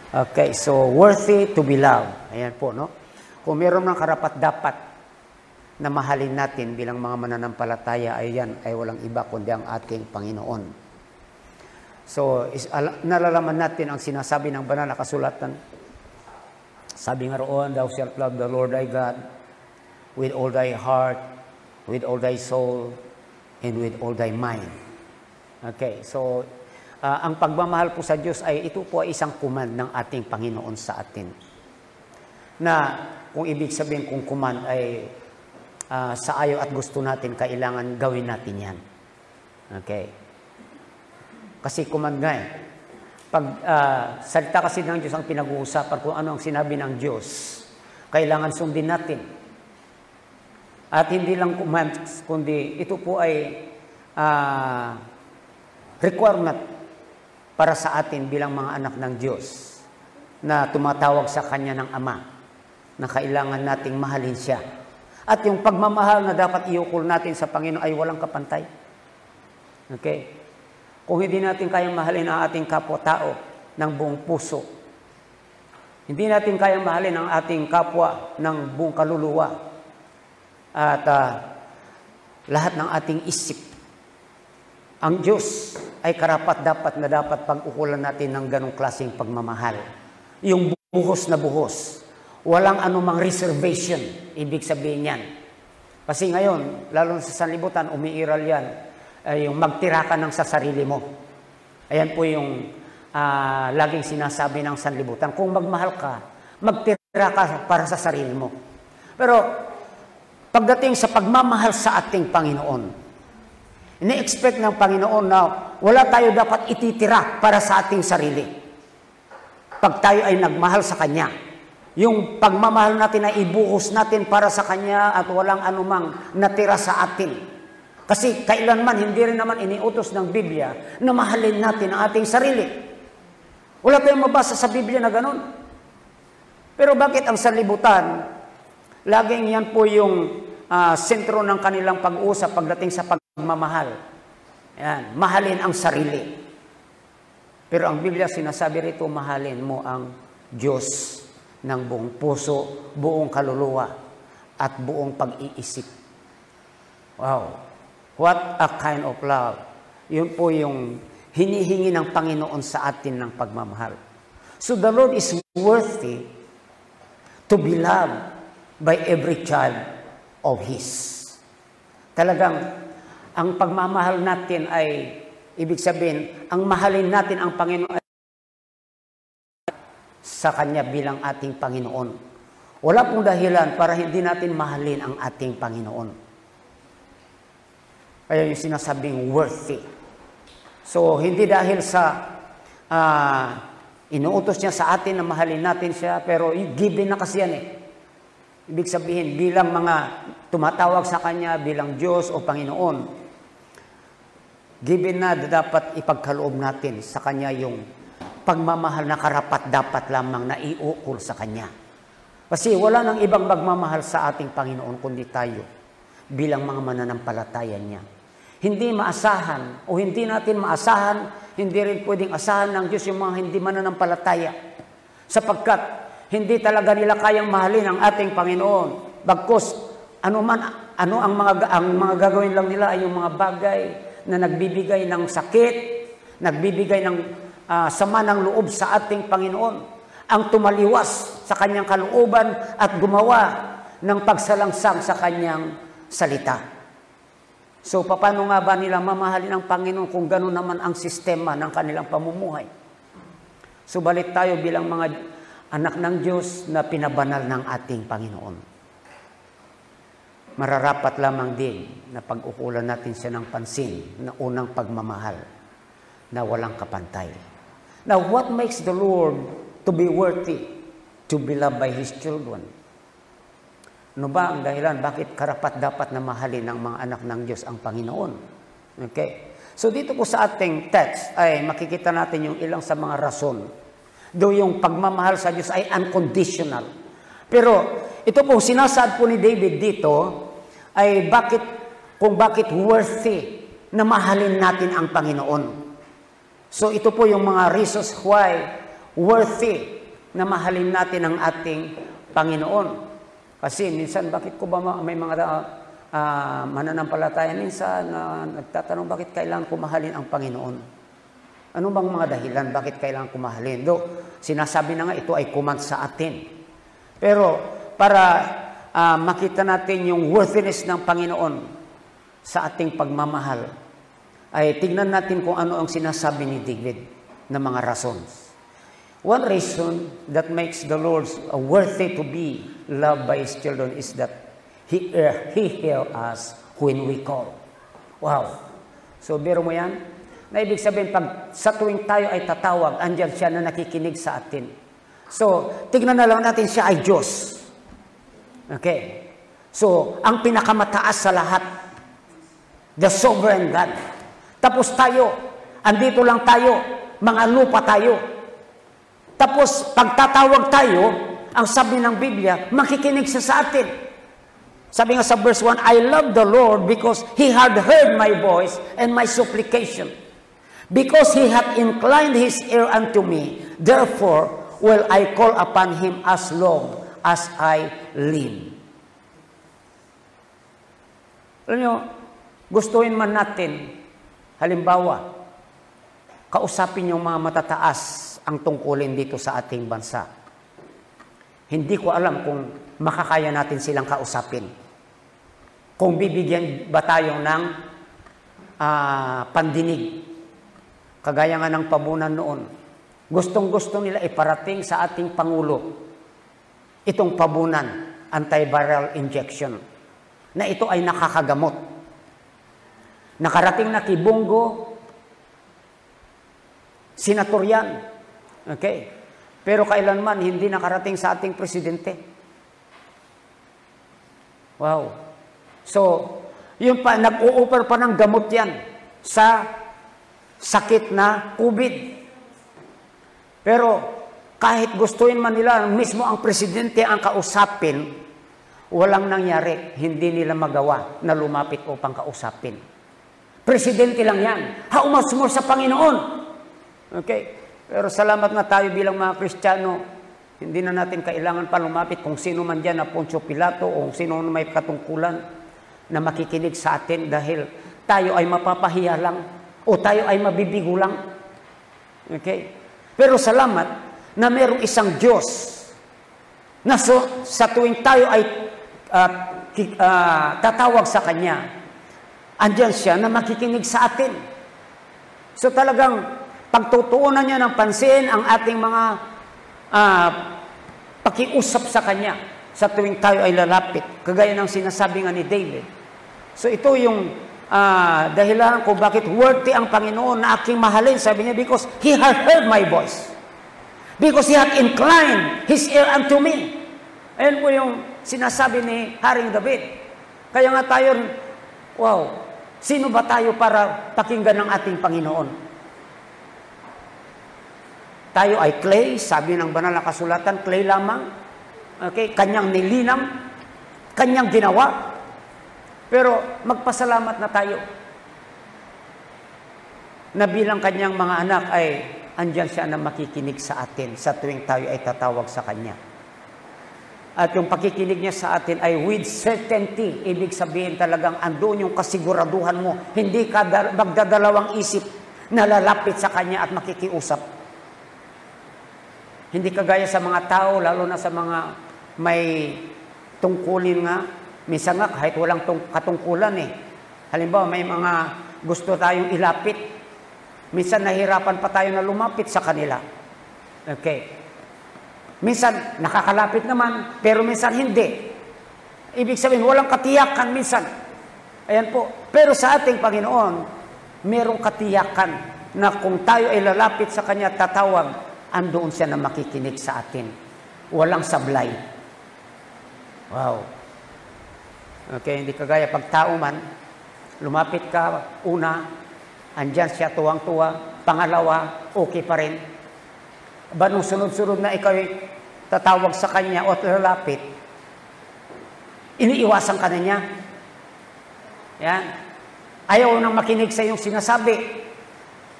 Okay, so worthy to be loved. Ayan po, no? Kung meron ng karapat-dapat na mahalin natin bilang mga mananampalataya, ayan, ay walang iba kundi ang ating Panginoon. So, nalalaman natin ang sinasabi ng banal na kasulatan. Sabi nga roon, thou shalt love the Lord thy God with all thy heart, with all thy soul, and with all thy mind. Okay, so ang pagmamahal po sa Diyos ay ito po ay isang command ng ating Panginoon sa atin. Na kung ibig sabihin kung command ay sa ayaw at gusto natin, kailangan gawin natin yan. Okay. Kasi command nga eh. Pag salita kasi ng Diyos ang pinag-uusapan kung ano ang sinabi ng Diyos, kailangan sundin natin. At hindi lang command, kundi ito po ay requirement para sa atin bilang mga anak ng Diyos na tumatawag sa Kanya ng Ama na kailangan nating mahalin Siya. At yung pagmamahal na dapat iukol natin sa Panginoon ay walang kapantay. Okay? Kung hindi natin kayang mahalin ang ating kapwa-tao ng buong puso, hindi natin kayang mahalin ang ating kapwa ng buong kaluluwa at lahat ng ating isip, ang Diyos ay karapat-dapat na dapat pag-ukulan natin ng ganong klaseng pagmamahal. Yung buhos na buhos. Walang anumang reservation, ibig sabihin yan. Kasi ngayon, lalo sa sanlibutan, umiiral yan, yung magtira ka ng sa sarili mo. Ayan po yung laging sinasabi ng sanlibutan. Kung magmahal ka, magtira ka para sa sarili mo. Pero pagdating sa pagmamahal sa ating Panginoon, ini-expect ng Panginoon na wala tayo dapat ititira para sa ating sarili. Pag tayo ay nagmahal sa Kanya, yung pagmamahal natin ay ibuhos natin para sa Kanya at walang anumang natira sa atin. Kasi kailanman, hindi rin naman iniutos ng Biblia na mahalin natin ang ating sarili. Wala tayong mabasa sa Biblia na ganun. Pero bakit ang sanlibutan, laging yan po yung sentro ng kanilang pag-uusap pagdating sa pagmamahal. Yan, mahalin ang sarili. Pero ang Biblia sinasabi rito, mahalin mo ang Diyos ng buong puso, buong kaluluwa, at buong pag-iisip. Wow! What a kind of love. Yun po yung hinihingi ng Panginoon sa atin ng pagmamahal. So the Lord is worthy to be loved by every child of His. Talagang, ang pagmamahal natin ay, ibig sabihin, ang mahalin natin ang Panginoon sa Kanya bilang ating Panginoon. Wala pong dahilan para hindi natin mahalin ang ating Panginoon. Kaya yung sinasabing worthy. So, hindi dahil sa inuutos niya sa atin na mahalin natin siya, pero given na kasi yan eh. Ibig sabihin, bilang mga tumatawag sa Kanya, bilang Diyos o Panginoon, given na dapat ipagkaloob natin sa Kanya yung pagmamahal na karapat-dapat lamang na iukol sa Kanya. Kasi wala nang ibang magmamahal sa ating Panginoon kundi tayo bilang mga mananampalataya niya. Hindi maasahan o hindi natin maasahan, hindi rin pwedeng asahan ng Diyos yung mga hindi mananampalataya. Sapagkat hindi talaga nila kayang mahalin ang ating Panginoon. Bagkus, ano ang mga gagawin lang nila ay yung mga bagay na nagbibigay ng sakit, nagbibigay ng sama ng loob sa ating Panginoon. Ang tumaliwas sa Kanyang kalooban at gumawa ng pagsalangsang sa Kanyang salita. So, paano nga ba nila mamahalin ang Panginoon kung gano'n naman ang sistema ng kanilang pamumuhay? Subalit tayo bilang mga anak ng Diyos na pinabanal ng ating Panginoon. Mararapat lamang din na pag-ukulan natin siya ng pansin na unang pagmamahal na walang kapantay. Now, what makes the Lord to be worthy to be loved by His children? Ano ba ang dahilan? Bakit karapat dapat na mahalin ng mga anak ng Diyos ang Panginoon? Okay. So dito po sa ating text ay makikita natin yung ilang sa mga rason. Though yung pagmamahal sa Diyos ay unconditional. Pero ito po sinasaad po ni David dito ay bakit worthy na mahalin natin ang Panginoon. So ito po yung mga reasons why worthy na mahalin natin ang ating Panginoon. Kasi minsan, bakit ko ba may mga mananampalataya minsan na nagtatanong bakit kailangan ko mahalin ang Panginoon? Ano bang mga dahilan bakit kailangan ko mahalin? Do, sinasabi na nga ito ay command sa atin. Pero para makita natin yung worthiness ng Panginoon sa ating pagmamahal, ay tignan natin kung ano ang sinasabi ni David na mga rasons. One reason that makes the Lord worthy to be loved by His children is that He hears us when we call. Wow! So, biro mo yan? Na ibig sabihin, pag sa tuwing tayo ay tatawag, andyan siya na nakikinig sa atin. So, tignan na lang natin siya ay Diyos. Okay? So, ang pinakamataas sa lahat, the sovereign God. Tapos tayo, andito lang tayo, mga lupa tayo. Tapos, pagtatawag tayo, ang sabi ng Biblia, makikinig siya sa atin. Sabi nga sa verse 1, I love the Lord because He had heard my voice and my supplication. Because He hath inclined His ear unto me, therefore will I call upon Him as long as I live. Alam nyo, gustuin man natin, halimbawa, kausapin yung mga matataas ang tungkulin dito sa ating bansa. Hindi ko alam kung makakaya natin silang kausapin. Kung bibigyan ba tayo ng pandinig. Kagaya nga ng pabunan noon. Gustong-gusto nila iparating sa ating Pangulo itong pabunan, antiviral injection, na ito ay nakakagamot. Nakarating na kay Bongo, Senator yan. Okay. Pero kailanman hindi nakarating sa ating presidente. Wow. So, yun pa, nag-o-offer pa ng gamot yan sa sakit na COVID. Pero kahit gustuin man nila, mismo ang presidente ang kausapin, walang nangyari, hindi nila magawa na lumapit upang kausapin. Presidente lang yan. Haumas mo sa Panginoon. Okay. Pero salamat na tayo bilang mga Kristiyano, hindi na natin kailangan pa lumapit kung sino man dyan na Poncio Pilato o sino may katungkulan na makikinig sa atin dahil tayo ay mapapahiya lang o tayo ay mabibigo lang. Okay? Pero salamat na mayroong isang Diyos na sa tuwing tayo ay tatawag sa Kanya, andyan siya na makikinig sa atin. So talagang pagtutuunan niya ng pansin ang ating mga pakiusap sa Kanya sa tuwing tayo ay lalapit. Kagaya ng sinasabi nga ni David. So ito yung dahilan kung bakit worthy ang Panginoon na aking mahalin. Sabi niya, because He hath heard my voice. Because He hath inclined His ear unto me. Ayan po yung sinasabi ni Haring David. Kaya nga tayo, wow, sino ba tayo para pakinggan ng ating Panginoon? Tayo ay clay, sabi ng banal na kasulatan, clay lamang. Okay? Kanyang nilinang, kanyang ginawa. Pero magpasalamat na tayo na bilang kanyang mga anak ay andyan siya na makikinig sa atin sa tuwing tayo ay tatawag sa Kanya. At yung pakikinig niya sa atin ay with certainty. Ibig sabihin talagang andun yung kasiguraduhan mo. Hindi ka magdadalawang isip na lalapit sa Kanya at makikiusap. Hindi kagaya sa mga tao, lalo na sa mga may tungkulin nga. Minsan nga, kahit walang katungkulan eh. Halimbawa, may mga gusto tayong ilapit. Minsan nahirapan pa tayo na lumapit sa kanila. Okay. Minsan, nakakalapit naman, pero minsan hindi. Ibig sabihin, walang katiyakan minsan. Ayan po. Pero sa ating Panginoon, merong katiyakan na kung tayo ay lalapit sa Kanya, tatawag, andoon siya na makikinig sa atin. Walang sablay. Wow. Okay, hindi kagaya pag tao man, lumapit ka, una, andyan siya tuwang-tuwa, pangalawa, okay pa rin. Ba nung sunod-sunod na ikaw tatawag sa Kanya o lalapit, iniiwasan ka na niya. Yan. Ayaw nang makinig sa iyong sinasabi.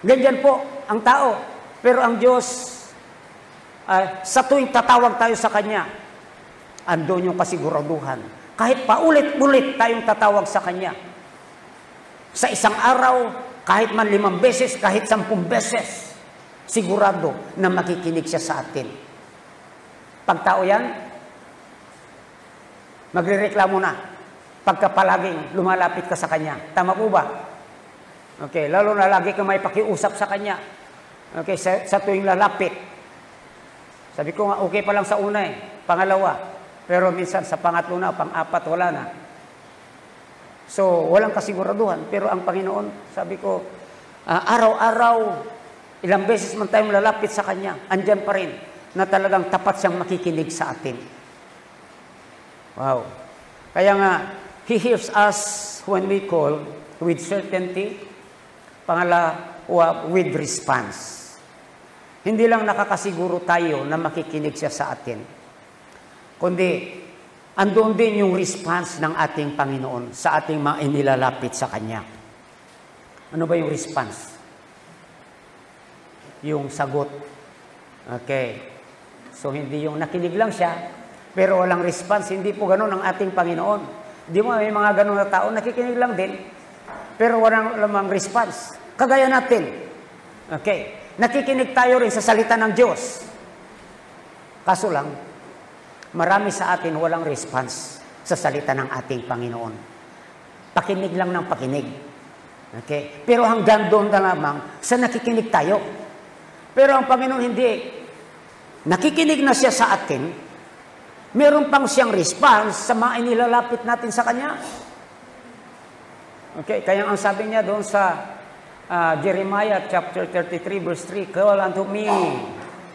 Ganyan po ang tao. Pero ang Diyos, sa tuwing tatawag tayo sa Kanya, andun yung kasiguraduhan. Kahit paulit-ulit tayong tatawag sa Kanya. Sa isang araw, kahit man 5 beses, kahit 10 beses, sigurado na makikinig siya sa atin. Pag tao yan, magrereklamo na pagka palaging lumalapit ka sa Kanya. Tama po ba? Okay, lalo na lagi ka may pakiusap sa Kanya. Okay, sa tuwing lalapit. Sabi ko nga, okay pa lang sa una pangalawa. Pero minsan sa pangatlo na, pang-apat, wala na. So, walang kasiguraduhan. Pero ang Panginoon, sabi ko, araw-araw, ilang beses man tayong lalapit sa Kanya, andyan pa rin na talagang tapat siyang makikinig sa atin. Wow. Kaya nga, He hears us when we call with certainty, pangalawa, with response. Hindi lang nakakasiguro tayo na makikinig siya sa atin, kundi andoon din yung response ng ating Panginoon sa ating mga inilalapit sa Kanya. Ano ba yung response? Yung sagot. Okay. So, hindi yung nakinig lang siya, pero walang response. Hindi po ganun ang ating Panginoon. Di mo, may mga ganun na tao, nakikinig lang din, pero walang lamang response. Kagaya natin. Okay. Nakikinig tayo rin sa salita ng Diyos. Kaso lang, marami sa atin walang response sa salita ng ating Panginoon. Pakinig lang ng pakinig. Okay? Pero hanggang doon na lamang sa nakikinig tayo. Pero ang Panginoon hindi. Nakikinig na siya sa atin, meron pang siyang response sa mga inilalapit natin sa Kanya. Okay? Kaya ang sabi niya doon sa Jeremiah chapter 33 verse 3, call unto me,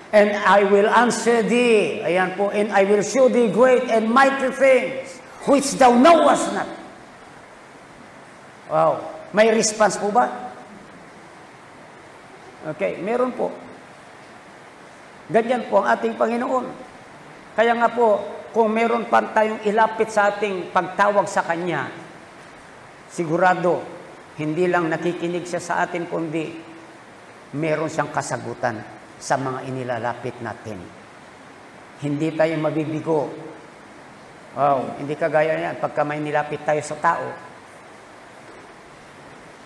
and I will answer thee. Ayan po, and I will show thee great and mighty things, which thou knowest not. Wow. May response po ba? Okay, meron po. Ganyan po ang ating Panginoon. Kaya nga po, kung meron pa tayong ilapit sa ating pagtawag sa Kanya, sigurado, hindi lang nakikinig siya sa atin, kundi meron siyang kasagutan sa mga inilalapit natin. Hindi tayo mabibigo. Wow, hindi kagaya yan. Pagka may nilapit tayo sa tao,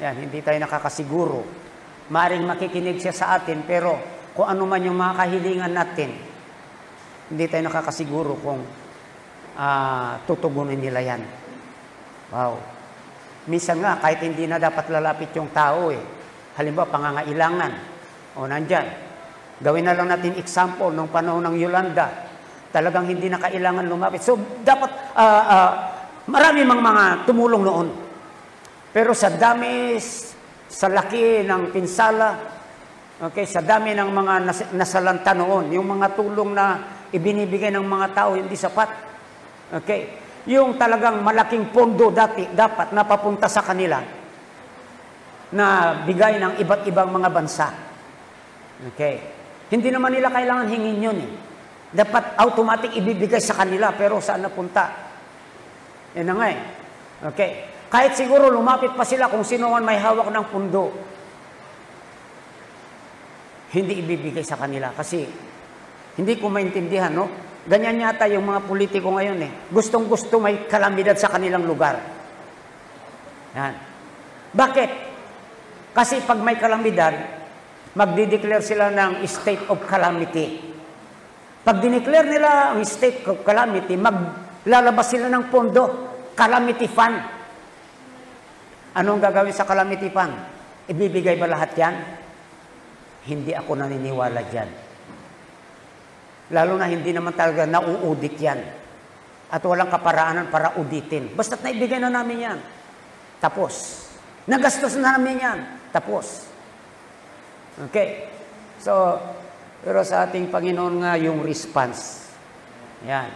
yan, hindi tayo nakakasiguro. Maaring makikinig siya sa atin, pero kung ano man yung mga kahilingan natin, hindi tayo nakakasiguro kung tutugunin nila yan. Wow. Minsan nga, kahit hindi na dapat lalapit yung tao Halimbawa, pangangailangan. O nandyan. Gawin na lang natin example nung panahon ng Yolanda. Talagang hindi na kailangan lumapit. So, dapat, marami mga tumulong noon. Pero sa dami, sa laki ng pinsala, okay, sa dami ng mga nasalanta noon, yung mga tulong na ibinibigay ng mga tao, hindi sapat. Okay. Yung talagang malaking pondo dapat napapunta sa kanila na bigay ng iba't ibang mga bansa. Okay. Hindi naman nila kailangan hingin yun Dapat automatic ibibigay sa kanila, pero saan napunta? Yan na nga Okay. Kahit siguro lumapit pa sila kung sino man may hawak ng pundo, hindi ibibigay sa kanila kasi hindi ko maintindihan, no? Ganyan yata yung mga politiko ngayon Gustong-gusto may kalamidad sa kanilang lugar. Yan. Bakit? Kasi pag may kalamidad, magdi-declare sila ng state of calamity. Pag dineclare nila ang state of calamity, maglalabas sila ng pondo, calamity fund. Anong gagawin sa calamity fund? Ibibigay ba lahat yan? Hindi ako naniniwala dyan. Lalo na hindi naman talaga nauudit yan. At walang kaparaanan para uditin. Basta't naibigay na namin yan. Tapos. Nagastos na namin yan. Tapos. Okay. So, pero sa ating Panginoon nga yung response. Yan.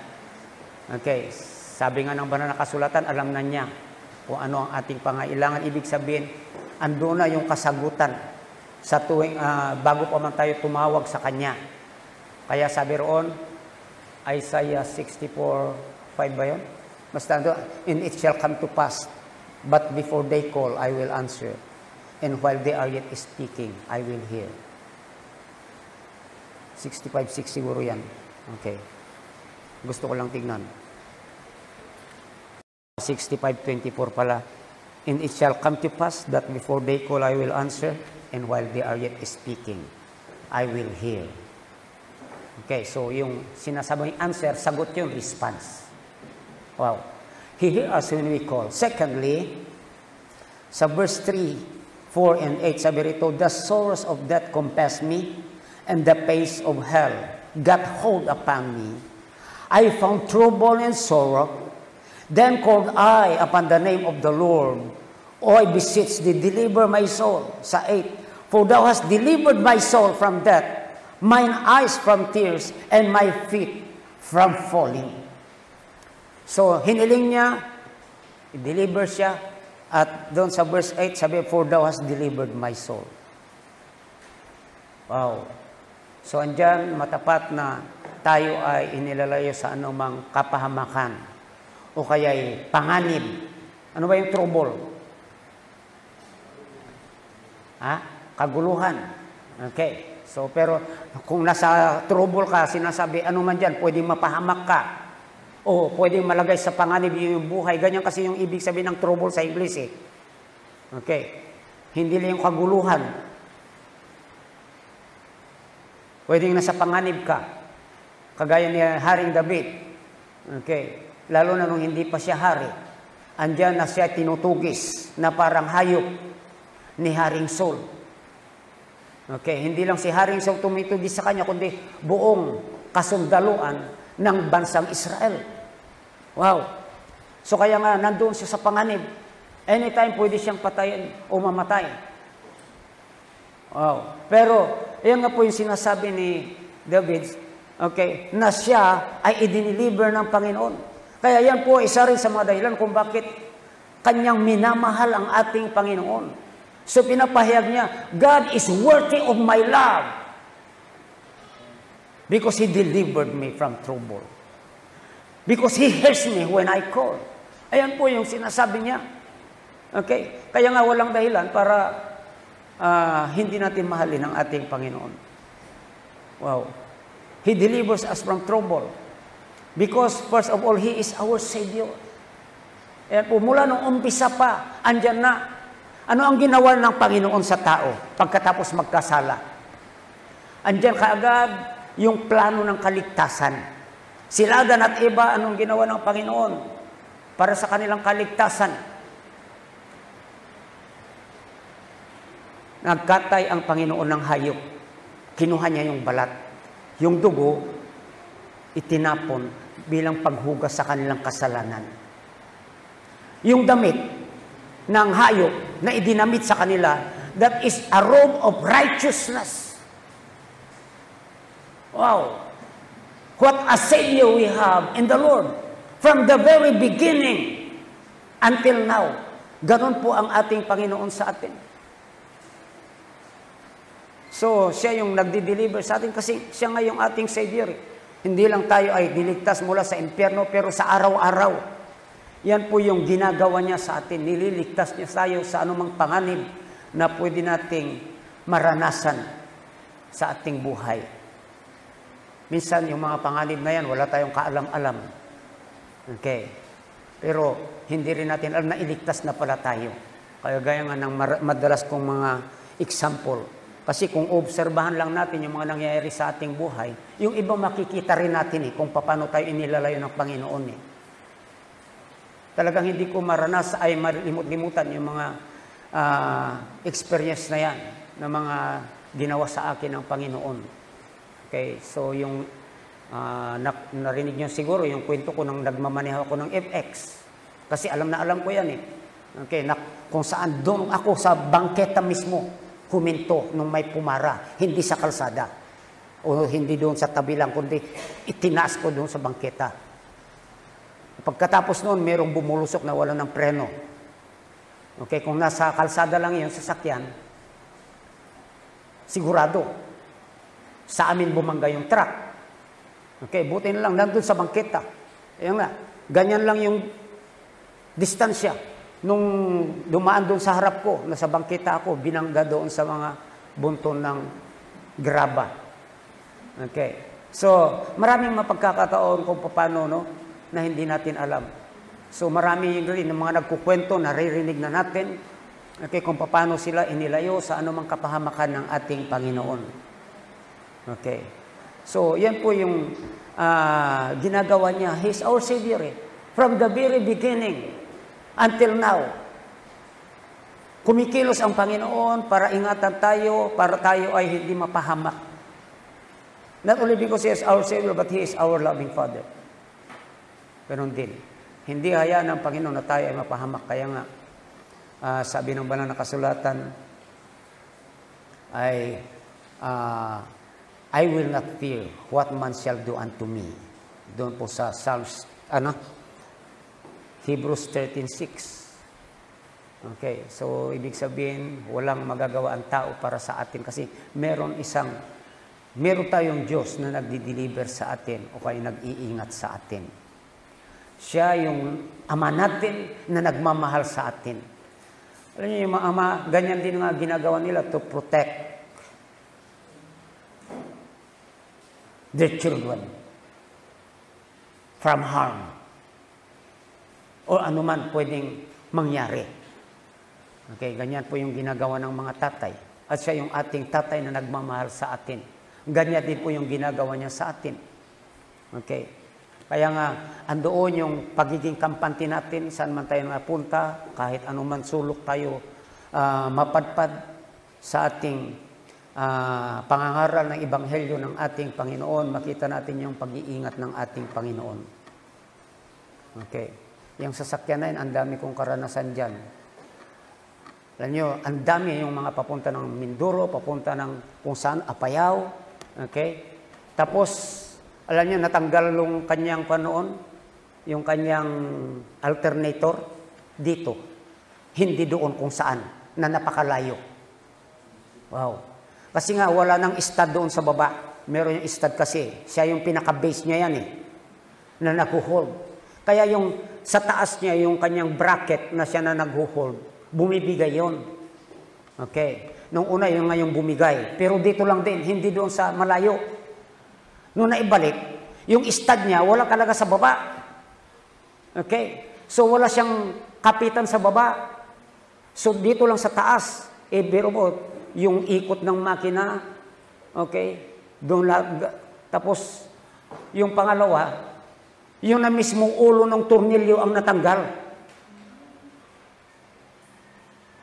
Okay. Sabi nga ng banal na kasulatan, alam na niya kung ano ang ating pangailangan. Ibig sabihin, ando na yung kasagutan sa tuwing, bago pa man tayo tumawag sa Kanya. Kaya sabi roon, Isaiah 64:5 ba yun? Basta ando, and it shall come to pass, but before they call, I will answer. And while they are yet speaking, I will hear. 65:6 siguro yan. Okay. Gusto ko lang tignan. 65:24 pala. And it shall come to pass that before they call, I will answer, and while they are yet speaking, I will hear. Okay, so yung sinasabing answer, sagot yung response. Wow. He hears us when we call. Secondly, sa verse 3, 4, and 8, sabi rito, the sorrows of death compassed me, and the pains of hell got hold upon me. I found trouble and sorrow. Then called I upon the name of the Lord. O I beseech thee, deliver my soul. Sa 8, for thou hast delivered my soul from death, mine eyes from tears, and my feet from falling. So, hiniling niya, i-deliver siya, at doon sa verse 8, sabi, for thou hast delivered my soul. Wow. So, andyan, matapat na tayo ay inilalayo sa anumang kapahamakan o kaya'y panganib. Ano ba yung trouble? Kaguluhan. Okay. So, pero kung nasa trouble ka, sinasabi, ano man dyan, pwedeng mapahamak ka. O pwedeng malagay sa panganib yung buhay. Ganyan kasi yung ibig sabihin ng trouble sa English eh. Okay. Hindi lang yung kaguluhan. Pwedeng nasa panganib ka. Kagaya ni Haring David. Okay. Lalo na nung hindi pa siya hari. Andyan na siya tinutugis na parang hayop ni Haring Saul. Okay, hindi lang si Haring Saul tumitugis sa kanya, kundi buong kasundaluan ng bansang Israel. Wow. So kaya nga, nandoon siya sa panganib. Anytime pwede siyang patayin o mamatay. Wow. Pero, yan nga po yung sinasabi ni David, okay, na siya ay i-deliver ng Panginoon. Kaya yan po isa rin sa mga dahilan kung bakit kanyang minamahal ang ating Panginoon. So pinapahayag niya, God is worthy of my love because He delivered me from trouble. Because He hears me when I call. Ayan po yung sinasabi niya. Okay? Kaya nga walang dahilan para hindi natin mahalin ang ating Panginoon. Wow. He delivers us from trouble. Because first of all, He is our Savior. Ayan po, mula nung umpisa pa, andyan na. Ano ang ginawa ng Panginoon sa tao pagkatapos magkasala? Andyan kaagad yung plano ng kaligtasan. Sila Adan at Eva, anong ginawa ng Panginoon para sa kanilang kaligtasan? Nagkatay ang Panginoon ng hayop. Kinuha niya yung balat. Yung dugo, itinapon bilang paghugas sa kanilang kasalanan. Yung damit ng hayop na idinamit sa kanila, that is a robe of righteousness. Wow! What a Savior we have in the Lord. From the very beginning until now. Ganon po ang ating Panginoon sa atin. So, siya yung nagdi-deliver sa atin kasi siya nga yung ating Savior. Hindi lang tayo ay diligtas mula sa impyerno, pero sa araw-araw. Yan po yung ginagawa niya sa atin. Nililigtas niya tayo sa anumang panganib na pwede nating maranasan sa ating buhay. Minsan, yung mga panganib na yan, wala tayong kaalam-alam. Okay. Pero, hindi rin natin alam na iligtas na pala tayo. Kaya gaya nga ng madalas kong mga example. Kasi kung obserbahan lang natin yung mga nangyayari sa ating buhay, yung iba makikita rin natin kung paano tayo inilalayo ng Panginoon Talagang hindi ko maranas ay malimut-limutan yung mga experience na yan, na mga ginawa sa akin ng Panginoon. Okay, so yung narinig nyo siguro yung kwento ko nang nagmamaneho ako ng FX. Kasi alam na alam ko yan Okay, kung saan doon ako sa bangketa mismo, huminto nung may pumara, hindi sa kalsada. O hindi doon sa tabi lang, kundi itinaas ko doon sa bangketa. Pagkatapos noon, merong bumulusok na wala ng preno. Okay, kung nasa kalsada lang yun, sasakyan, sigurado, sa amin bumangga yung truck. Okay, buti na lang, nandun sa bangketa. Ayan nga, ganyan lang yung distansya. Nung dumaan doon sa harap ko, nasa bangketa ako, binangga doon sa mga bunton ng graba. Okay. So, maraming mapagkakataon kung paano, no, na hindi natin alam. So, marami rin ng mga nagkukwento, naririnig na natin, okay, kung paano sila inilayo sa anumang kapahamakan ng ating Panginoon. Okay. So, yan po yung ginagawa niya. He's our Savior. From the very beginning until now, kumikilos ang Panginoon para ingatan tayo, para tayo ay hindi mapahamak. Not only because He is our Savior, but He is our loving Father. Ganon din. Hindi hayaan ng Panginoon na tayo ay mapahamak. Kaya nga, sabi ng banal na kasulatan, ay, I will not fear what man shall do unto me. Doon po sa Psalms, Hebrews 13:6. Okay, so ibig sabihin, walang magagawa ang tao para sa atin kasi meron tayong Diyos na nagdi-deliver sa atin o kaya nag-iingat sa atin. Siya yung Ama natin na nagmamahal sa atin. Alam niyo, yung mga ama, ganyan din nga ginagawa nila to protect their children from harm o anuman pwedeng mangyari. Okay, ganyan po yung ginagawa ng mga tatay. At siya yung ating tatay na nagmamahal sa atin. Ganyan din po yung ginagawa niya sa atin. Okay. Kaya nga, andoon yung pagiging kampante natin, saan man tayo napunta, kahit anuman sulok tayo mapadpad sa ating pangangaral ng Ebanghelyo ng ating Panginoon, makita natin yung pag-iingat ng ating Panginoon. Okay. Yung sasakyan na yun, ang dami kong karanasan dyan. Alam nyo, ang dami yung mga papunta ng Mindoro, papunta ng kung saan, Apayao. Okay? Tapos, alam nyo, natanggal yung kanyang panoon, yung kanyang alternator, dito. Hindi doon kung saan, na napakalayo. Wow. Kasi nga, wala nang stud doon sa baba. Meron yung stud kasi. Siya yung pinaka-base niya yan na nag-hold. Kaya yung sa taas niya, yung kanyang bracket na siya na nag-hold, bumibigay yon. Okay. Nung una, yung ngayong bumigay. Pero dito lang din, hindi doon sa malayo. Nung naibalik, yung stud niya, wala talaga sa baba. Okay. So, wala siyang kapitan sa baba. So, dito lang sa taas. Biro mo, yung ikot ng makina. Okay. Doon tapos, yung pangalawa, yung na mismong ulo ng tornilyo ang natanggal.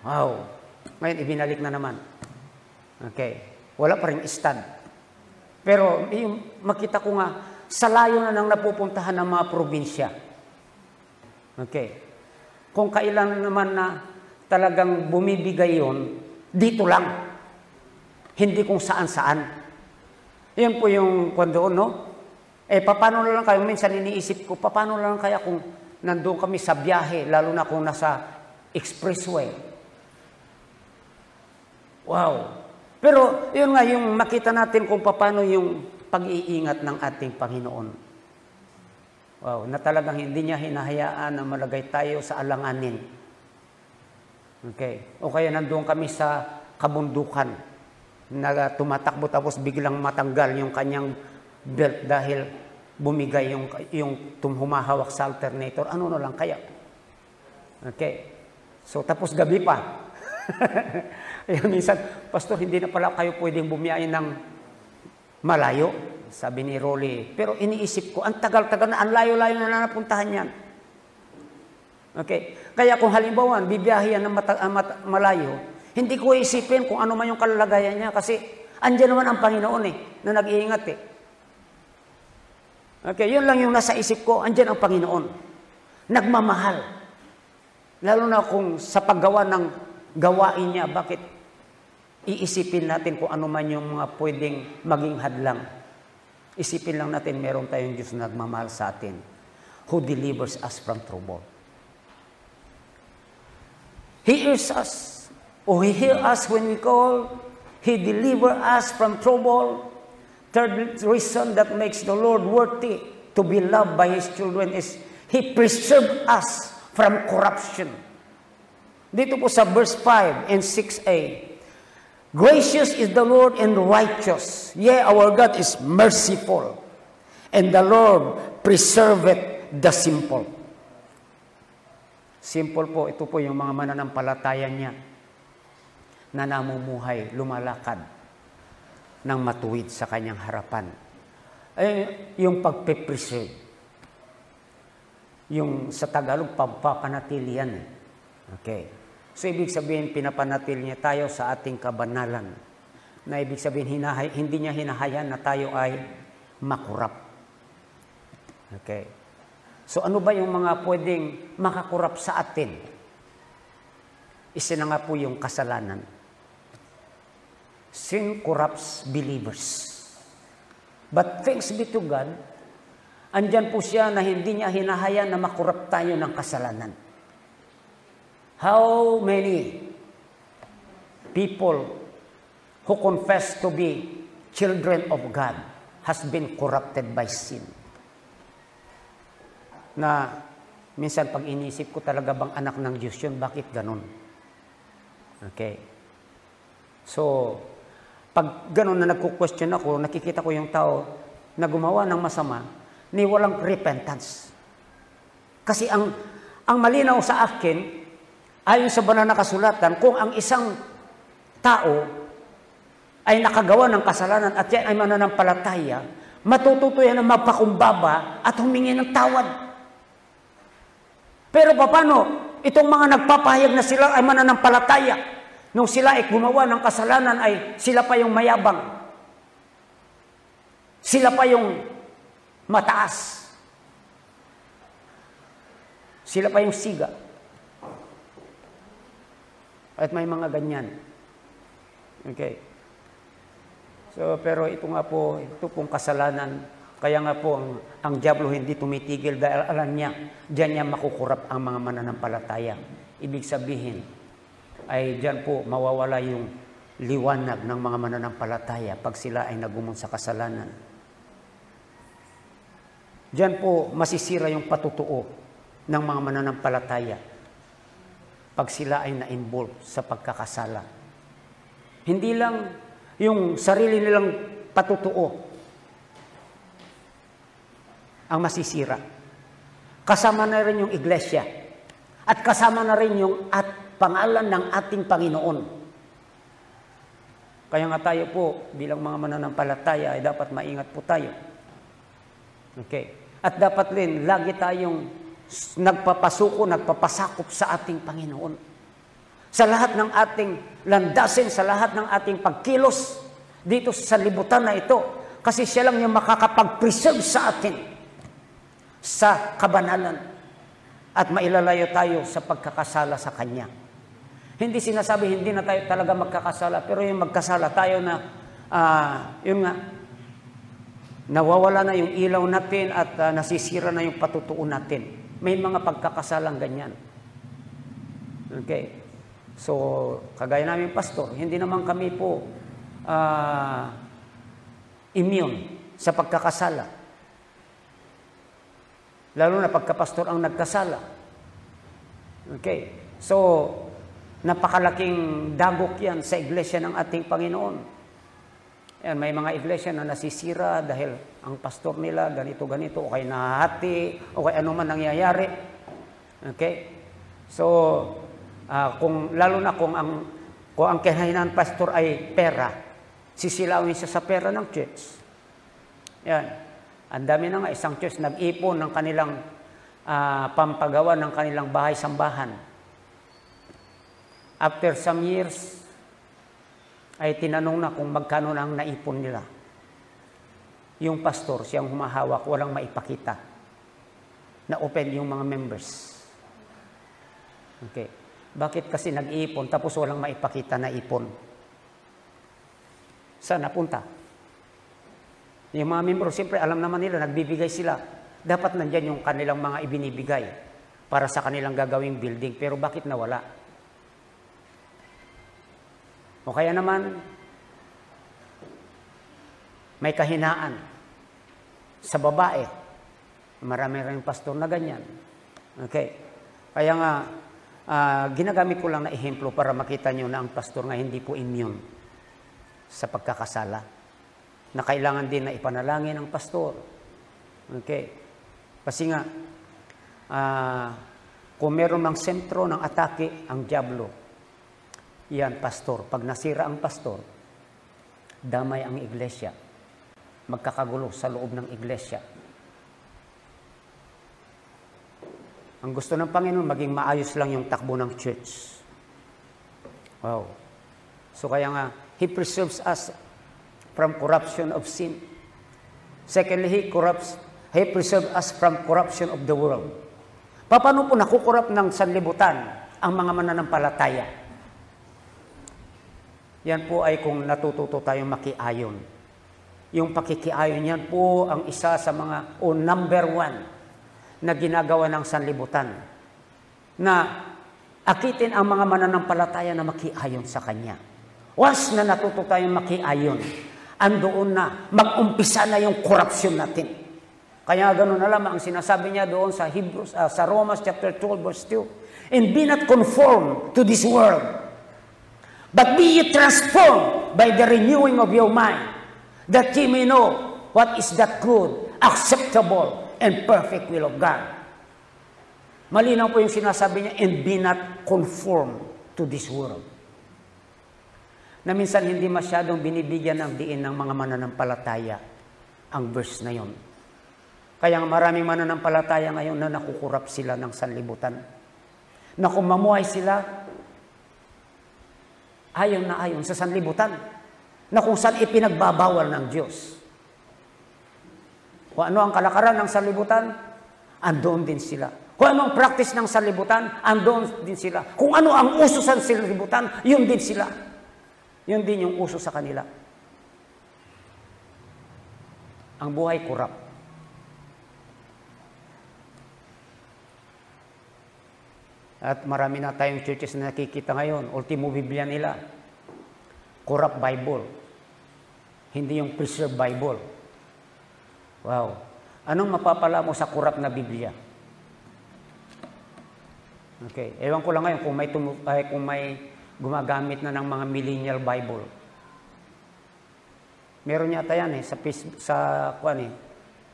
Wow. Ngayon, ibinalik na naman. Okay. Wala pa rin stud. Pero, yung makita ko nga, sa layo na nang napupuntahan ng mga probinsya. Okay. Kung kailan naman na talagang bumibigay yon, dito lang. Hindi kung saan-saan. Yan po yung doon, no? Paano na lang kayo? Minsan iniisip ko, paano na lang kaya kung nandun kami sa biyahe, lalo na kung nasa expressway. Wow. Pero yun nga, yung makita natin kung paano yung pag-iingat ng ating Panginoon. Wow, na talagang hindi niya hinahayaan na malagay tayo sa alanganin. Okay. O kaya nandoon kami sa kabundukan na tumatakbo tapos biglang matanggal yung kanyang belt dahil bumigay yung humahawak sa alternator. Ano na lang kaya? Okay. So tapos gabi pa. Kaya minsan, Pastor, hindi na pala kayo pwedeng bumiyahin ng malayo, sabi ni Rolly. Pero iniisip ko, ang tagal-tagal na, ang layo-layo na napuntahan yan. Okay? Kaya kung halimbawa, bibiyahin ng malayo, hindi ko isipin kung ano man yung kalalagayan niya kasi andyan naman ang Panginoon na nag-iingat Okay, yun lang yung nasa isip ko, andyan ang Panginoon. Nagmamahal. Lalo na kung sa paggawa ng gawain niya, bakit iisipin natin kung ano man yung mga pwedeng maging hadlang. Isipin lang natin, meron tayong Diyos na nagmamahal sa atin, who delivers us from trouble. He hears us, or He hears us when we call. He delivers us from trouble. Third reason that makes the Lord worthy to be loved by His children is He preserves us from corruption. Dito po sa verse 5 and 6a, Gracious is the Lord and righteous. Yea, our God is merciful. And the Lord preserveth the simple. Simple po, ito po yung mga mananampalataya niya na namumuhay, lumalakad ng matuwid sa kanyang harapan. Yung pagpe-preserve. Yung sa Tagalog, pagpapanatili yan. Okay. So, ibig sabihin, pinapanatili niya tayo sa ating kabanalan. Na ibig sabihin, hindi niya hinahayaan na tayo ay makurap. Okay. So, ano ba yung mga pwedeng makakurap sa atin? Isa na nga po yung kasalanan. Sin corrupts believers. But thanks be to God, andyan po siya na hindi niya hinahayaan na makurap tayo ng kasalanan. How many people who confess to be children of God has been corrupted by sin? Na minsan pag inisip ko, talaga bang anak ng Diyos yun? Bakit ganun? Okay. So, pag ganun na nagko-question ako, nakikita ko yung tao na gumawa ng masama, ni walang repentance. Kasi ang malinaw sa akin, ayon sa banal na kasulatan, kung ang isang tao ay nakagawa ng kasalanan at yan ay mananampalataya, matututo yan na magpakumbaba at humingi ng tawad. Pero paano? Itong mga nagpapahayag na sila ay mananampalataya, nung sila ay gumawa ng kasalanan ay sila pa yung mayabang. Sila pa yung mataas. Sila pa yung siga. At may mga ganyan. Okay. So, pero ito nga po, ito pong kasalanan. Kaya nga po, ang diablo hindi tumitigil dahil alam niya, diyan niya makukurap ang mga mananampalataya. Ibig sabihin, ay diyan po mawawala yung liwanag ng mga mananampalataya pag sila ay nagumon sa kasalanan. Diyan po masisira yung patutuo ng mga mananampalataya pag sila ay na-involve sa pagkakasala. Hindi lang yung sarili nilang patutuo ang masisira. Kasama na rin yung iglesia. At kasama na rin yung pangalan ng ating Panginoon. Kaya nga tayo po, bilang mga mananampalataya, ay dapat maingat po tayo. Okay. At dapat rin, lagi tayong nagpapasuko, nagpapasakop sa ating Panginoon. Sa lahat ng ating landasin, sa lahat ng ating pagkilos dito sa libutan na ito. Kasi siya lang yung makakapag-preserve sa atin sa kabanalan at mailalayo tayo sa pagkakasala sa Kanya. Hindi sinasabi, hindi na tayo talaga magkakasala, pero yung magkasala tayo na, yun nga, nawawala na yung ilaw natin at nasisira na yung patutuo natin. May mga pagkakasalang ganyan. Okay. So, kagaya namin pastor, hindi naman kami po immune sa pagkakasala. Lalo na pagkapastor ang nagkasala. Okay. So, napakalaking dagok yan sa iglesia ng ating Panginoon. Yan, may mga iglesia na nasisira dahil ang pastor nila ganito, o kaya nahahati, o kaya ano man nangyayari. Okay? So, lalo na kung ang kahinaan pastor ay pera, sisilawin siya sa pera ng church. Yan. Ang dami na nga, isang church nag-ipon ng kanilang pampagawa ng kanilang bahay-sambahan. After some years, ay tinanong na kung magkano na ang naipon nila. Yung pastor, siyang humahawak, walang maipakita. Na-open yung mga members. Okay. Bakit kasi nag-iipon tapos walang maipakita na ipon? Saan napunta? Yung mga members, siyempre alam naman nila, nagbibigay sila. Dapat nandyan yung kanilang mga ibinibigay para sa kanilang gagawing building. Pero bakit nawala? O kaya naman, may kahinaan sa babae. Marami rin pastor na ganyan. Okay. Kaya nga, ginagamit ko lang na ehemplo para makita nyo na ang pastor nga hindi po immune sa pagkakasala na kailangan din na ipanalangin ng pastor. Okay? Kasi nga, kung meron ng sentro ng atake ang dyablo, yan, pastor. Pag nasira ang pastor, damay ang iglesia. Magkakagulo sa loob ng iglesia. Ang gusto ng Panginoon, maging maayos lang yung takbo ng church. Wow. So kaya nga, He preserves us from corruption of sin. Secondly, He preserves us from corruption of the world. Paano po nakukurap ng sanlibutan ang mga mananampalataya? Yan po ay kung natututo tayong makiayon. Yung pakikiayon yan po ang isa sa mga, number one, na ginagawa ng sanlibutan. Na akitin ang mga mananampalataya na makiayon sa Kanya. Once na natuto tayong makiayon, andoon na, mag-umpisa na yung corruption natin. Kaya ganoon na lamang ang sinasabi niya doon sa sa Romans chapter 12 verse 2. And be not conformed to this world, but be ye transformed by the renewing of your mind, that ye may know what is that good, acceptable, and perfect will of God. Malinaw po yung sinasabi niya, and be not conformed to this world. Na minsan hindi masyadong binibigyan ng diin ng mga mananampalataya ang verse na yon. Kaya maraming mananampalataya ngayon na nakukurap sila ng sanlibutan. Na kung mamuhay sila, ayon na ayon sa sanlibutan. Na kung saan ipinagbabawal ng Diyos. Kung ano ang kalakaran ng sanlibutan, andoon din sila. Kung ano ang practice ng sanlibutan, andoon din sila. Kung ano ang uso sa sanlibutan, yun din sila. Yun din yung uso sa kanila. Ang buhay kurap. At marami na tayong churches na nakikita ngayon, ultimo Biblia nila, corrupt Bible. Hindi yung preserved Bible. Wow. Anong mapapala mo sa corrupt na Biblia? Okay. Ewan ko lang ngayon kung may gumagamit na ng mga millennial Bible. Meron yata yan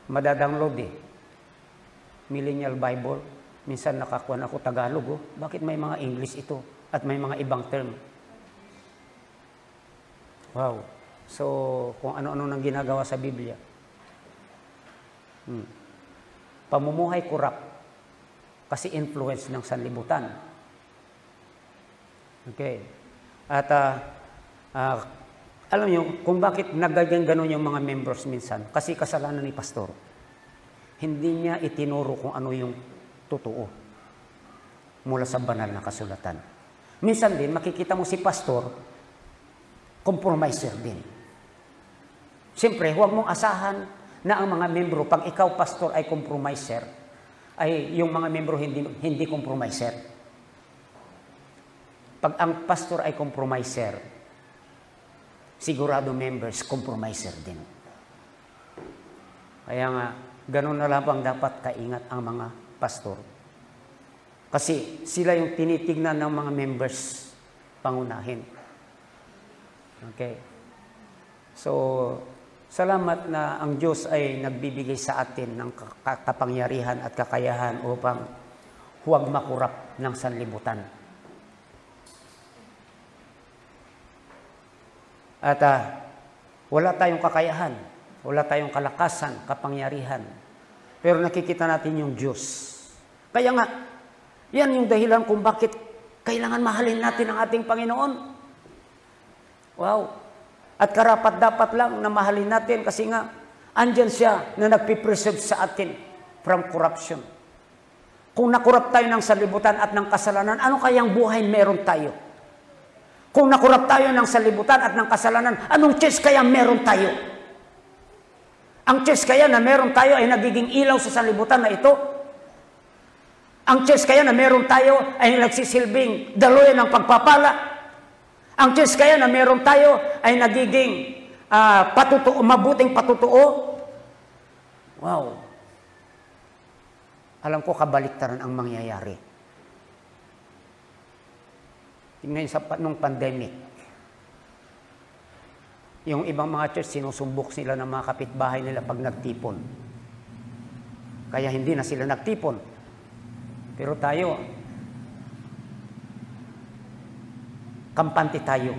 madadownload eh. Millennial Bible. Minsan nakakuha ako Tagalog. Bakit may mga English ito? At may mga ibang term. Wow. So, kung ano-ano nang ginagawa sa Biblia. Pamumuhay kurap. Kasi influence ng sanlibutan. Okay. At alam niyo kung bakit nagaging ganon yung mga members minsan. Kasi kasalanan ni pastor. Hindi niya itinuro kung ano yung totoo mula sa banal na kasulatan. Minsan din, makikita mo si pastor, compromiser din. Siyempre, huwag mong asahan na ang mga membro, pag ikaw pastor ay compromiser, ay yung mga membro hindi compromiser. Pag ang pastor ay compromiser, sigurado members compromiser din. Kaya nga, ganun na lang dapat kaingat ang mga pastor. Kasi sila yung tinitignan ng mga members pangunahin. Okay. So, salamat na ang Diyos ay nagbibigay sa atin ng kapangyarihan at kakayahan upang huwag makurap ng sanlibutan. At wala tayong kakayahan, wala tayong kalakasan, kapangyarihan. Pero nakikita natin yung Diyos. Kaya nga, yan yung dahilan kung bakit kailangan mahalin natin ang ating Panginoon. Wow. At karapat-dapat lang na mahalin natin kasi nga, andyan siya na nagpipreserve sa atin from corruption. Kung nakurap tayo ng sanlibutan at ng kasalanan, ano kayang buhay meron tayo? Kung nakurap tayo ng sanlibutan at ng kasalanan, anong church kaya meron tayo? Ang church kaya na meron tayo ay nagiging ilaw sa sanlibutan na ito? Ang church kaya na meron tayo ay nagsisilbing daluyan ng pagpapala? Ang church kaya na meron tayo ay nagiging mabuting patutuo? Wow. Alam ko kabaliktaran ang mangyayari. Tingnan sa nung pandemic. Yung ibang mga church, sinusumbok sila ng mga kapitbahay nila pag nagtipon. Kaya hindi na sila nagtipon. Pero tayo, kampante tayo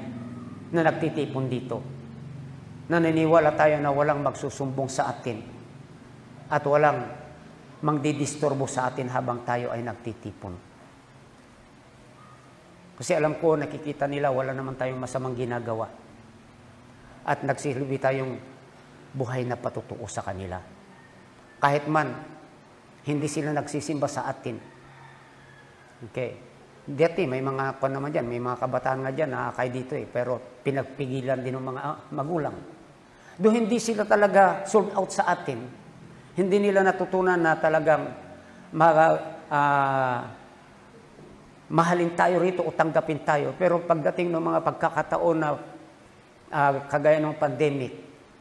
na nagtitipon dito. Naniniwala tayo na walang magsusumbong sa atin at walang mangdidisturbo sa atin habang tayo ay nagtitipon. Kasi alam ko, nakikita nila wala naman tayong masamang ginagawa. At nagsilbi tayong buhay na patutuo sa kanila. Kahit man, hindi sila nagsisimba sa atin. Okay. Dati, may mga naman dyan, may mga kabataan nga dyan, nakakay dito pero pinagpigilan din ng mga magulang. Doon hindi sila talaga sold out sa atin. Hindi nila natutunan na talagang mahalin tayo rito o tanggapin tayo. Pero pagdating ng mga pagkakataon na kagaya ng pandemic,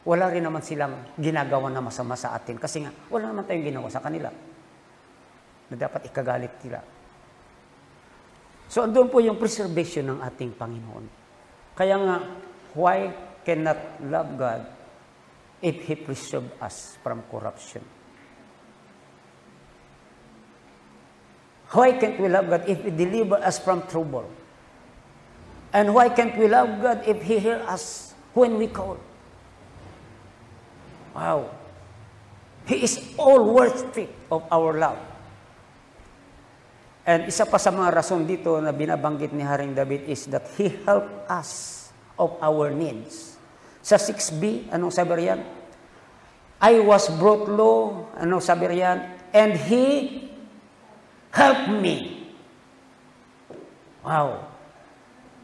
wala rin naman silang ginagawa na masama sa atin. Kasi nga, wala naman tayong ginawa sa kanila na dapat ikagalit nila. So, andun po yung preservation ng ating Panginoon. Kaya nga, why cannot love God if He preserve us from corruption? Why can't we love God if He deliver us from trouble? And why can't we love God if He hear us when we call? Wow. He is all worthy of our love. And isa pa sa mga rason dito na binabanggit ni Haring David is that He helped us of our needs. Sa 6b, anong sabi riyan? I was brought low, anong sabi riyan? And He helped me. Wow.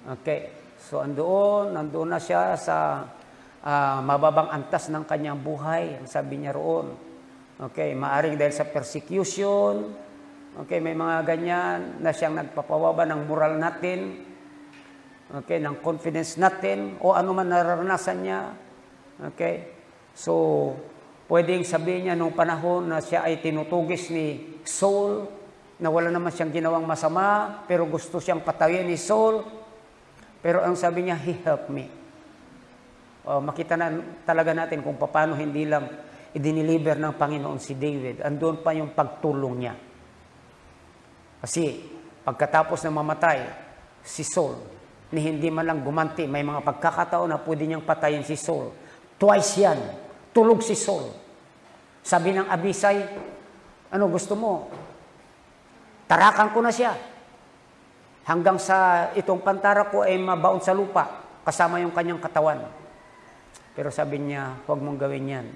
Okay. So, nandoon na siya sa mababang antas ng kanyang buhay. Ang sabi niya roon. Okay. Maaring dahil sa persecution. Okay. May mga ganyan na siyang nagpapawaba ng moral natin. Okay. Ng confidence natin. O ano man nararanasan niya. Okay. So, pwedeng sabihin niya nung panahon na siya ay tinutugis ni Saul, na wala naman siyang ginawang masama, pero gusto siyang patayin ni Saul. Pero ang sabi niya, He helped me. Makita na talaga natin kung paano hindi lang i-deliver ng Panginoon si David. Andun pa yung pagtulong niya. Kasi pagkatapos na mamatay si Saul, ni hindi man lang gumanti, may mga pagkakataon na pwede niyang patayin si Saul. Twice yan. Tulog si Saul. Sabi ng Abisai, ano gusto mo? Tarakan ko na siya. Hanggang sa itong pantara ko ay mabaon sa lupa, kasama yung kanyang katawan. Pero sabi niya, huwag mong gawin yan.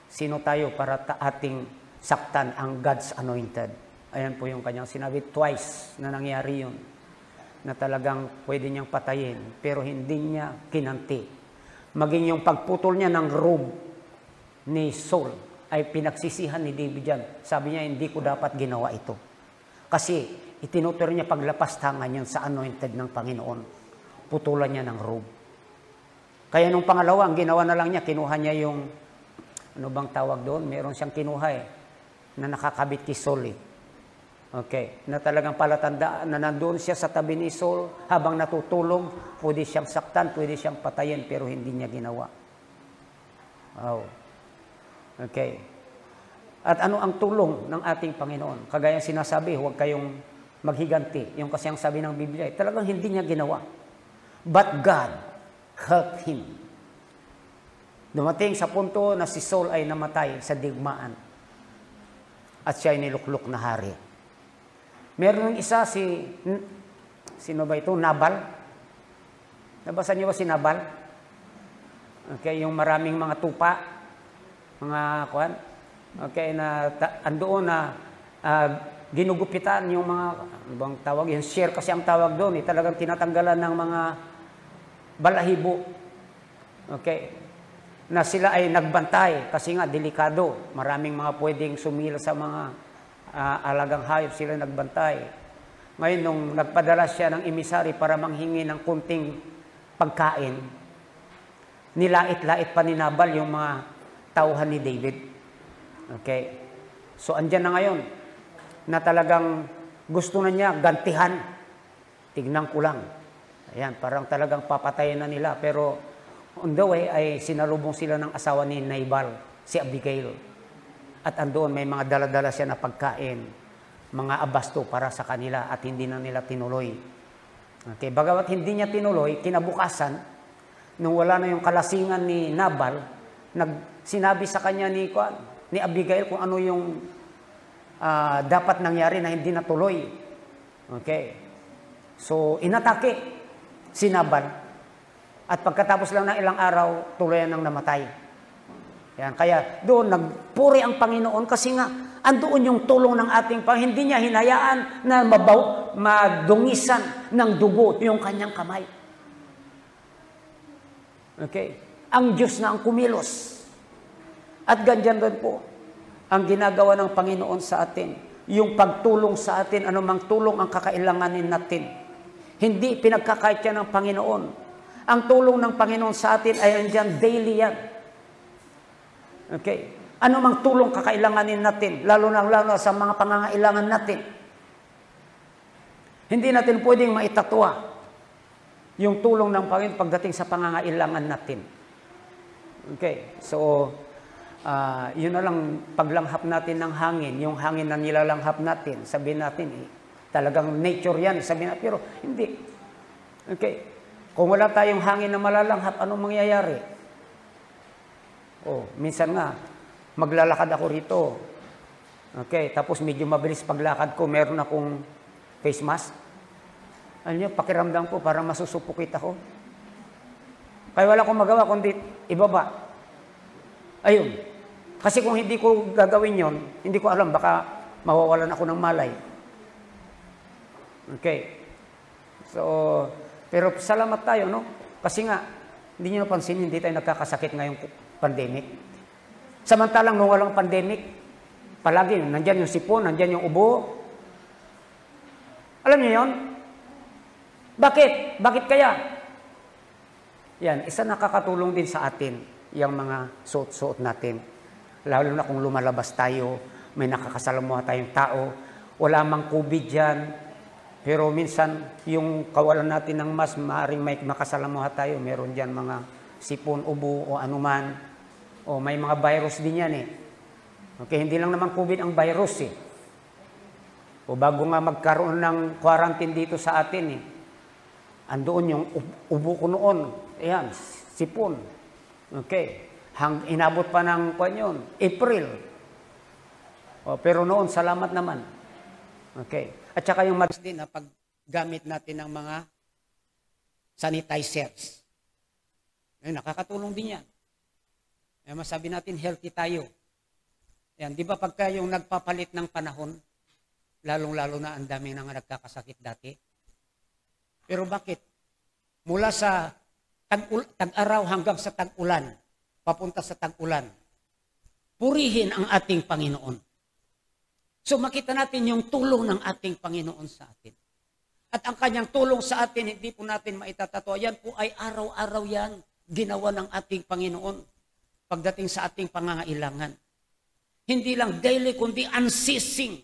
Sino tayo para ating saktan ang God's anointed? Ayan po yung kanyang sinabi. Twice na nangyari yun. Na talagang pwede niyang patayin, pero hindi niya kinanti. Maging yung pagputol niya ng robe ni Saul ay pinagsisihan ni David yan. Sabi niya, hindi ko dapat ginawa ito. Kasi itinuturo niya paglapas tangan yun sa anointed ng Panginoon. Putulan niya ng robe. Kaya nung pangalawa, ang ginawa na lang niya, kinuha niya yung, ano bang tawag doon? Meron siyang kinuha na nakakabit kay Saul. Okay. Na talagang palatandaan na nandoon siya sa tabi ni Saul, habang natutulog, pwede siyang saktan, pwede siyang patayin, pero hindi niya ginawa. Wow. Okay. At ano ang tulong ng ating Panginoon? Kagaya sinasabi, huwag kayong maghiganti. Yung kasi ang sabi ng Biblia, talagang hindi niya ginawa. But God helped him. Dumating sa punto na si Saul ay namatay sa digmaan. At siya ay niluklok na hari. Meron ng isa sino ba ito? Nabal. Nabasa niyo ba si Nabal? Okay, yung maraming mga tupa, mga kuwan. Okay, na andoon na ginugupitan yung mga, ano bang tawag, yung share kasi ang tawag doon, talagang tinatanggalan ng mga balahibo. Okay. Na sila ay nagbantay kasi nga delikado. Maraming mga pwedeng sumila sa mga alagang hayop, sila nagbantay. Ngayon, nung nagpadala siya ng emisary para manghingi ng kunting pagkain, nilait-lait pa ni Nabal yung mga tauhan ni David. Okay. So, andyan na ngayon na talagang gusto na niya gantihan. Tignan ko lang. Ayan, parang talagang papatayin na nila. Pero On the way ay sinalubong sila ng asawa ni Nabal, si Abigail. At andoon may mga dala-dala siya na pagkain, mga abasto para sa kanila at hindi na nila tinuloy. Okay, bagamat hindi niya tinuloy, kinabukasan, nung wala na yung kalasingan ni Nabal, sinabi sa kanya ni Abigail kung ano yung dapat nangyari na hindi natuloy. Okay. So, inatake si Nabal. At pagkatapos lang ng ilang araw, tuluyan nang namatay. Yan. Kaya doon nagpuri ang Panginoon kasi nga andoon yung tulong ng ating Panginoon. Hindi niya hinayaan na madungisan ng dugo yung kanyang kamay. Okay? Ang Diyos na ang kumilos. At ganyan din po ang ginagawa ng Panginoon sa atin. Yung pagtulong sa atin, anumang tulong ang kakailanganin natin. Hindi pinagkakait yan ng Panginoon. Ang tulong ng Panginoon sa atin ay andyan daily yan. Okay? Ano mang tulong kakailanganin natin, lalo na sa mga pangangailangan natin. Hindi natin pwedeng maitatwa yung tulong ng Panginoon pagdating sa pangangailangan natin. Okay? So, yun na lang paglanghap natin ng hangin, yung hangin na nilalanghap natin, sabihin natin, talagang nature yan, sabihin natin, pero hindi. Okay? Kung wala tayong hangin na malalanghap, anong mangyayari? Minsan nga, maglalakad ako rito. Okay, tapos medyo mabilis paglakad ko, meron akong face mask. Ano nyo, pakiramdam ko, parang masusupukit ako. Kaya wala akong magawa, kundi ibaba. Ayun. Kasi kung hindi ko gagawin yon, hindi ko alam, baka mawawalan ako ng malay. Okay. So, pero salamat tayo, no? Kasi nga, hindi nyo napansin, hindi tayo nagkakasakit ngayong pandemic. Samantalang nung walang pandemic, palagi, nandyan yung sipon, nandyan yung ubo. Alam niyo yon? Bakit? Bakit kaya? Yan, isa nakakatulong din sa atin, yung mga suot-suot natin. Lalo na kung lumalabas tayo, may nakakasalamuha tayong tao, wala mang COVID dyan. Pero minsan, yung kawalan natin ng mask, maaaring may makasalamuha tayo. Meron dyan mga sipon, ubo o anuman. O may mga virus din yan eh. Okay, hindi lang naman COVID ang virus eh. O bago nga magkaroon ng quarantine dito sa atin eh. Andoon yung ubo ko noon. Ayan, sipon. Okay. Inabot pa ng April. Pero noon, salamat naman. Okay. At saka yung mask din na paggamit natin ng mga sanitizers. Ayun, nakakatulong din yan. Ay, masabi natin, healthy tayo. Yan, di ba pagka yung nagpapalit ng panahon, lalong-lalo na ang dami nang nagkakasakit dati. Pero bakit? Mula sa tag-araw hanggang sa tag-ulan, papunta sa tag-ulan, purihin ang ating Panginoon. So makita natin yung tulong ng ating Panginoon sa atin. At ang kanyang tulong sa atin, hindi po natin maitatatwa. Yan po ay araw-araw yan, ginawa ng ating Panginoon pagdating sa ating pangangailangan. Hindi lang daily, kundi unceasing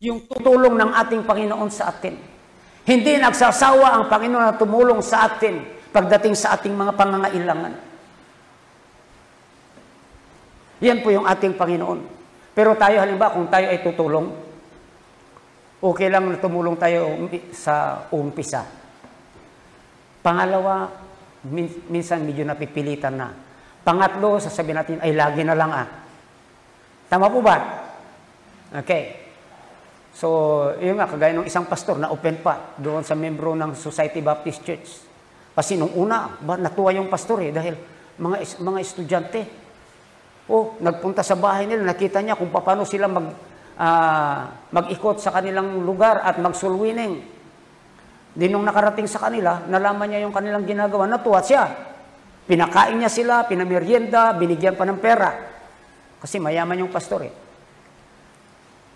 yung tulong ng ating Panginoon sa atin. Hindi nagsasawa ang Panginoon na tumulong sa atin pagdating sa ating mga pangangailangan. Yan po yung ating Panginoon. Pero tayo halimbawa, kung tayo ay tutulong, okay lang na tumulong tayo sa umpisa. Pangalawa, minsan medyo napipilitan na. Pangatlo, sasabihin natin, ay lagi na lang Tama po ba? Okay. So, yun nga, kagaya ng isang pastor na open pa doon sa membro ng Society Baptist Church. Kasi nung una, natuwa yung pastor dahil mga estudyante, nagpunta sa bahay nila, nakita niya kung paano sila mag-ikot sa kanilang lugar at mag-soul winning. Di nung nakarating sa kanila, nalaman niya yung kanilang ginagawa, natuwa siya. Pinakain niya sila, pinamerienda, binigyan pa ng pera. Kasi mayaman yung pastor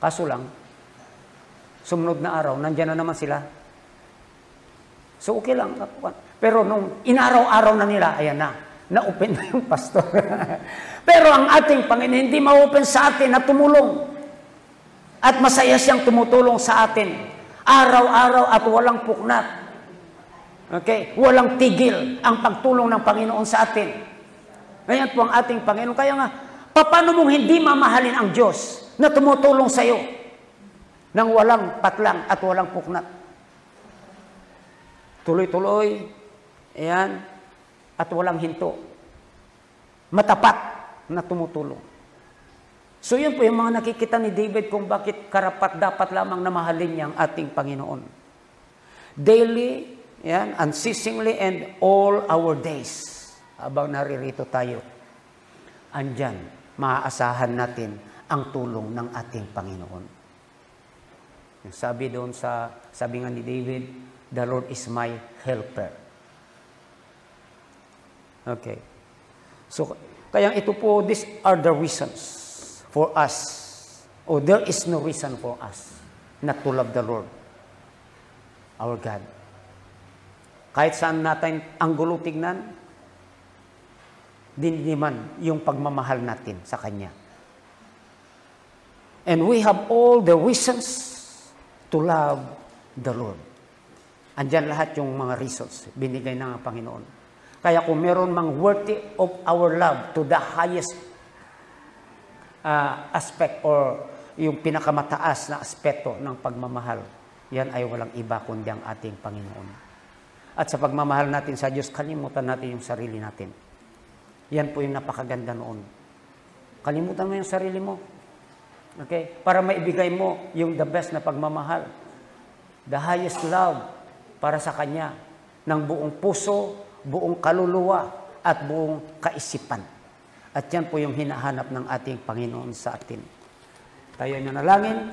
Kaso lang, sumunod na araw, nandyan na naman sila. So okay lang. Pero nung inaraw-araw na nila, ayan na-open na yung pastor. Pero ang ating Panginoon, hindi ma-open sa atin na tumulong. At masaya siyang tumutulong sa atin. Araw-araw at walang puknat. Okay? Walang tigil ang pagtulong ng Panginoon sa atin. Ngayon po ang ating Panginoon. Kaya nga, paano mong hindi mamahalin ang Diyos na tumutulong sa iyo nang walang patlang at walang puknat? Tuloy-tuloy, ayan, at walang hinto. Matapat na tumutulong. So yun po yung mga nakikita ni David kung bakit karapat dapat lamang na mahalin niya ang ating Panginoon. Daily, yan, unceasingly, and all our days. Habang naririto tayo, andyan, maaasahan natin ang tulong ng ating Panginoon. Sabi doon sabi nga ni David, the Lord is my helper. Okay. So, kaya ito po, these are the reasons for us, or there is no reason for us not to love the Lord, our God. Kahit saan natin ang gulo tignan, diniman yung pagmamahal natin sa Kanya. And we have all the reasons to love the Lord. Andyan lahat yung mga reasons binigay ng Panginoon. Kaya kung meron mang worthy of our love to the highest aspect or yung pinakamataas na aspeto ng pagmamahal, yan ay walang iba kundi ang ating Panginoon. At sa pagmamahal natin sa Diyos, kalimutan natin yung sarili natin. Yan po yung napakaganda noon. Kalimutan mo yung sarili mo. Okay? Para maibigay mo yung the best na pagmamahal. The highest love para sa Kanya ng buong puso, buong kaluluwa, at buong kaisipan. At yan po yung hinahanap ng ating Panginoon sa atin. Tayo na nalangin.